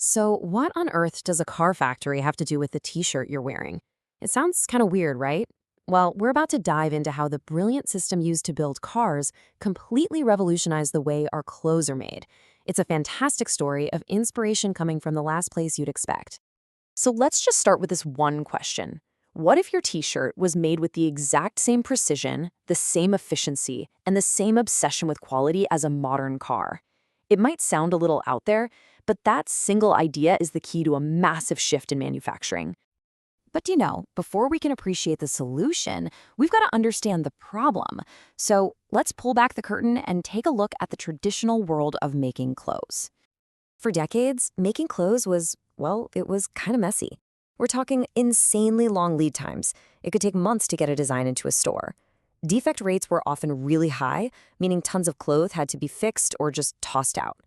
So, what on earth does a car factory have to do with the t-shirt you're wearing? It sounds kind of weird, right? Well, we're about to dive into how the brilliant system used to build cars completely revolutionized the way our clothes are made. It's a fantastic story of inspiration coming from the last place you'd expect. So, let's just start with this one question. What if your t-shirt was made with the exact same precision, the same efficiency, and the same obsession with quality as a modern car? It might sound a little out there, but that single idea is the key to a massive shift in manufacturing. But before we can appreciate the solution, we've got to understand the problem. So let's pull back the curtain and take a look at the traditional world of making clothes. For decades, making clothes was, well, it was kind of messy. We're talking insanely long lead times. It could take months to get a design into a store. Defect rates were often really high, meaning tons of clothes had to be fixed or just tossed out.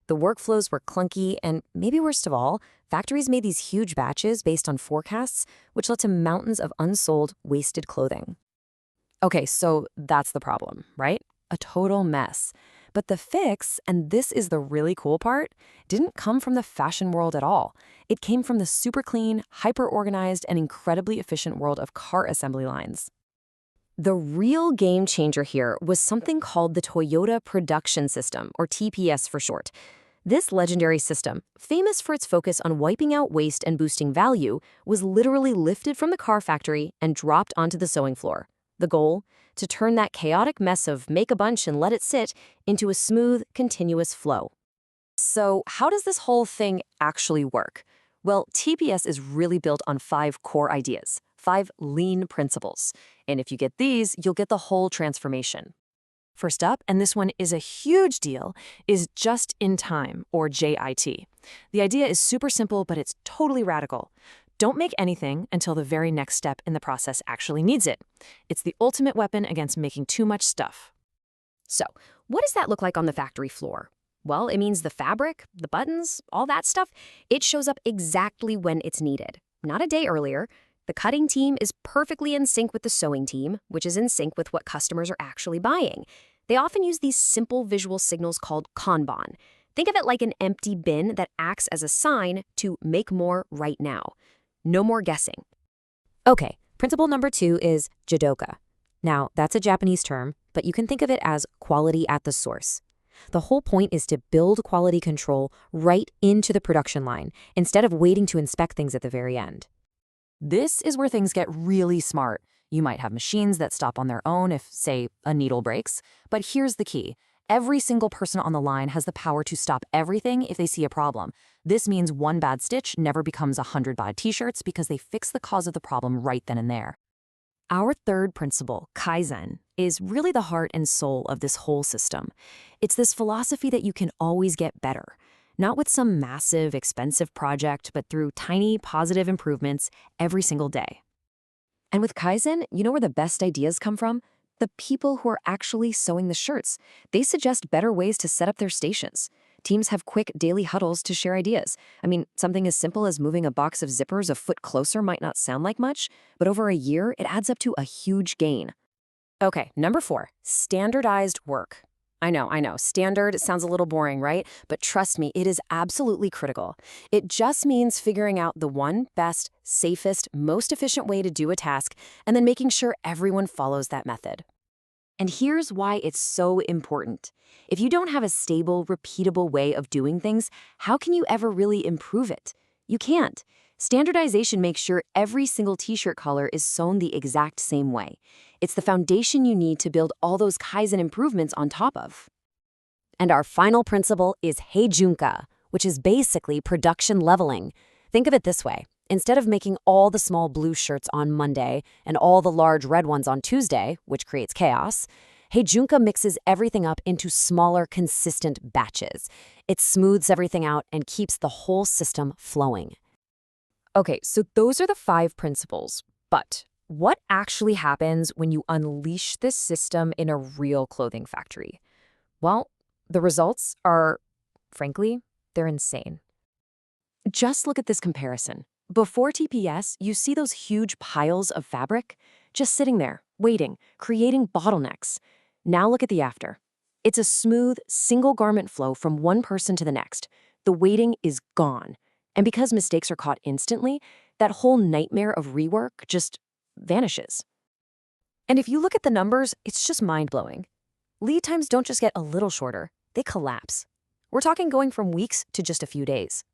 The workflows were clunky, and maybe worst of all, factories made these huge batches based on forecasts, which led to mountains of unsold, wasted clothing. Okay, so that's the problem, right? A total mess. But the fix, and this is the really cool part, didn't come from the fashion world at all. It came from the super clean, hyper-organized, and incredibly efficient world of car assembly lines. The real game changer here was something called the Toyota Production System, or TPS for short. This legendary system, famous for its focus on wiping out waste and boosting value, was literally lifted from the car factory and dropped onto the sewing floor. The goal? To turn that chaotic mess of make a bunch and let it sit into a smooth, continuous flow. So how does this whole thing actually work? Well, TPS is really built on 5 core ideas, 5 lean principles. And if you get these, you'll get the whole transformation. First up, and this one is a huge deal, is just in time, or JIT. The idea is super simple, but it's totally radical. Don't make anything until the very next step in the process actually needs it. It's the ultimate weapon against making too much stuff. So, what does that look like on the factory floor? Well, it means the fabric, the buttons, all that stuff, it shows up exactly when it's needed, not a day earlier. The cutting team is perfectly in sync with the sewing team, which is in sync with what customers are actually buying. They often use these simple visual signals called Kanban. Think of it like an empty bin that acts as a sign to make more right now. No more guessing. Okay, principle number 2 is Jidoka. Now, that's a Japanese term, but you can think of it as quality at the source. The whole point is to build quality control right into the production line, instead of waiting to inspect things at the very end. This is where things get really smart. You might have machines that stop on their own if, say, a needle breaks. But here's the key. Every single person on the line has the power to stop everything if they see a problem. This means one bad stitch never becomes 100 bad t-shirts because they fix the cause of the problem right then and there. Our third principle, Kaizen, is really the heart and soul of this whole system. It's this philosophy that you can always get better. Not with some massive, expensive project, but through tiny, positive improvements every single day. And with Kaizen, you know where the best ideas come from? The people who are actually sewing the shirts. They suggest better ways to set up their stations. Teams have quick daily huddles to share ideas. I mean, something as simple as moving a box of zippers a foot closer might not sound like much, but over a year, it adds up to a huge gain. Okay, number 4, standardized work. I know, standard sounds a little boring, right? But trust me, it is absolutely critical. It just means figuring out the one best, safest, most efficient way to do a task, and then making sure everyone follows that method. And here's why it's so important. If you don't have a stable, repeatable way of doing things, how can you ever really improve it? You can't. Standardization makes sure every single t-shirt color is sewn the exact same way. It's the foundation you need to build all those Kaizen improvements on top of. And our final principle is Heijunka, which is basically production leveling. Think of it this way. Instead of making all the small blue shirts on Monday and all the large red ones on Tuesday, which creates chaos, Heijunka mixes everything up into smaller, consistent batches. It smooths everything out and keeps the whole system flowing. Okay, so those are the 5 principles, but what actually happens when you unleash this system in a real clothing factory? Well, the results are, frankly, they're insane. Just look at this comparison. Before TPS, you see those huge piles of fabric just sitting there, waiting, creating bottlenecks. Now look at the after. It's a smooth, single garment flow from one person to the next. the waiting is gone. And because mistakes are caught instantly, that whole nightmare of rework just vanishes. And if you look at the numbers, it's just mind-blowing. Lead times don't just get a little shorter, they collapse. We're talking going from weeks to just a few days.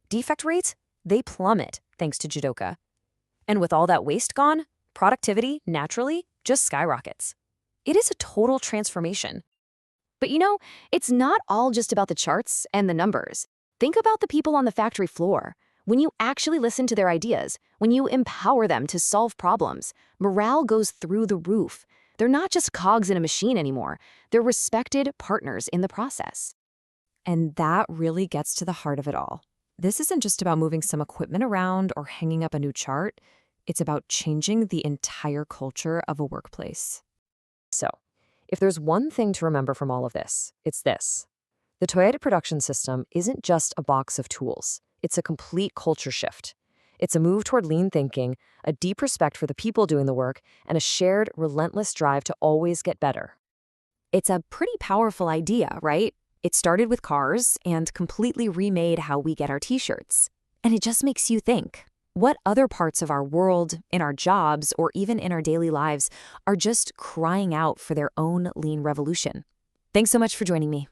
Defect rates, they plummet thanks to Jidoka. And with all that waste gone, productivity, naturally, just skyrockets. It is a total transformation. But it's not all just about the charts and the numbers. Think about the people on the factory floor. When you actually listen to their ideas, when you empower them to solve problems, morale goes through the roof. They're not just cogs in a machine anymore. They're respected partners in the process. And that really gets to the heart of it all. This isn't just about moving some equipment around or hanging up a new chart. It's about changing the entire culture of a workplace. So, if there's one thing to remember from all of this, it's this. The Toyota Production System isn't just a box of tools. It's a complete culture shift. It's a move toward lean thinking, a deep respect for the people doing the work, and a shared, relentless drive to always get better. It's a pretty powerful idea, right? It started with cars and completely remade how we get our t-shirts. And it just makes you think, what other parts of our world, in our jobs, or even in our daily lives are just crying out for their own lean revolution? Thanks so much for joining me.